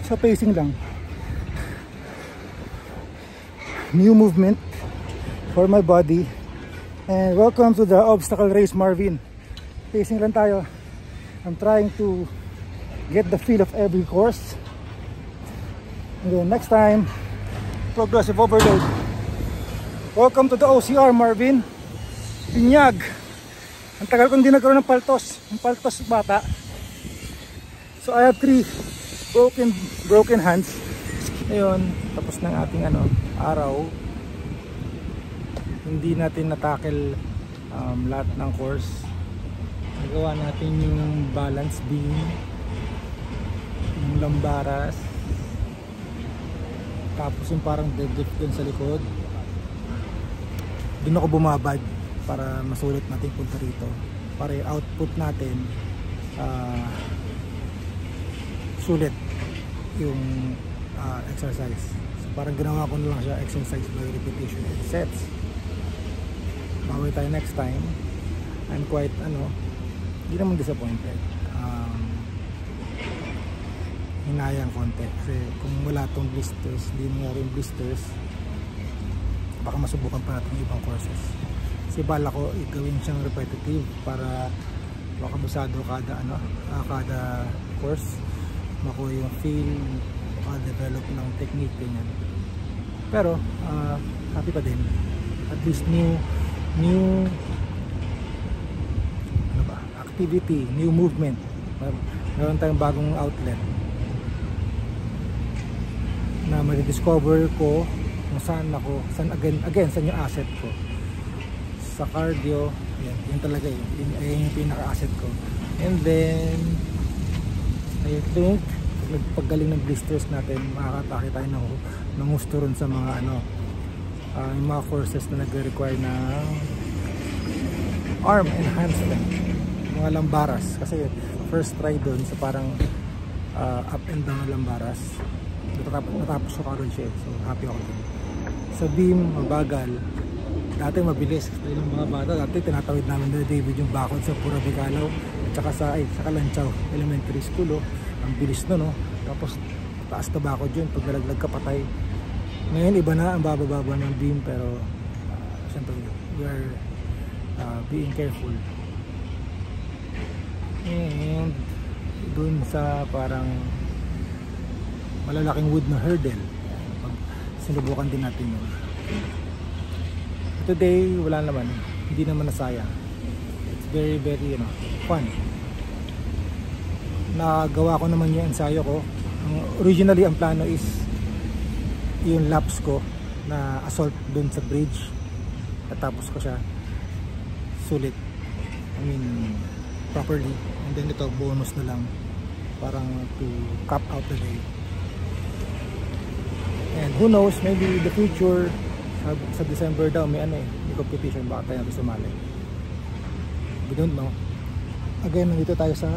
Sa pacing lang. New movement for my body. And welcome to the obstacle race, Marvin. Pacing lang tayo. I'm trying to get the feel of every course. And then next time, progressive overload. Welcome to the OCR, Marvin. Pinyag. Ang tagal kong hindi nagkaroon ng paltos. Yung paltos bata. So I have 3 broken hands. Ngayon, tapos ng ating araw. Hindi natin natackle lahat ng course. Nagawa natin yung balance beam, yung lambaras, tapos yung parang deadlift dun sa likod. Doon ako bumabad para masulit natin punta rito, para yung output natin sulit yung exercise. So parang ginawa ko na lang siya exercise by repetition and sets. Bawi tayo next time. I'm quite hindi naman disappointed. Hinayang konti kasi kung wala tong blisters, hindi nangyari yung blisters, baka masubukan pa natin yung ibang courses. Kasi bala ko gawin siyang repetitive para makabusado kada course, makuha yung feel, maka-develop ng technique ganyan. Pero happy pa din, at least new activity, new movement. Meron tayong bagong outlet na ma-discover ko kung saan saan yung asset ko sa cardio. Yan talaga yun yung pinaka-asset ko. And then I think paggaling ng blisters natin, makakatake tayo ng gusto ron sa mga yung mga courses na nagre-require na arm enhancement, mga lambaras. Kasi first try doon sa parang up and down na lambaras, natapos ko karon siya. So happy ako doon. Sa beam, mabagal. Dati mabilis. Yung mga bata, dati tinatawid namin na David yung bakod sa Pura Bicalaw at saka sa Kalanchaw Elementary School. Ang bilis no. Tapos taas na bakod yun, pag nalaglag ka patay. Ngayon iba na, ang bababa ng beam, pero siyempre we are being careful. And dun sa parang malalaking wood na hurdle, sinubukan din natin yun. Today wala naman, hindi naman nasayang. It's very fun. Nagawa ko naman yung ensayo ko. Originally ang plano is yung laps ko na assault dun sa bridge, at tapos ko siya sulit, properly. And then ito bonus na lang, parang to cap out the day. And who knows, maybe in the future sa December daw may competition, baka tayo sumali. We don't know. Again, nandito tayo sa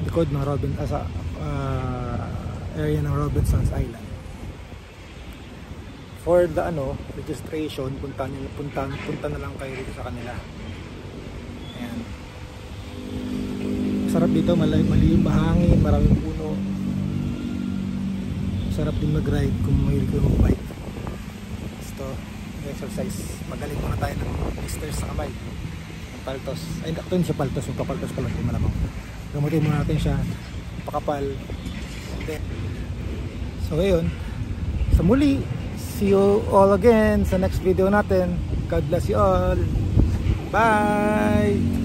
likod ng area ng Robinson's Island. For the registration, punta na lang kayo dito sa kanila. Ayan. Sarap dito, malilim, mahangin, maraming puno. Sarap din mag-ride kung mahilig kayo mag-bike. Ito, exercise. Magaling muna tayo ng blisters sa kamay. Ng paltos. Ay, ito yung sa paltos. Yung kapaltos pala yung malamang. Gamutin muna natin siya, pakapal. Then, so ngayon, sa muli, see you all again sa next video natin. God bless you all. Bye!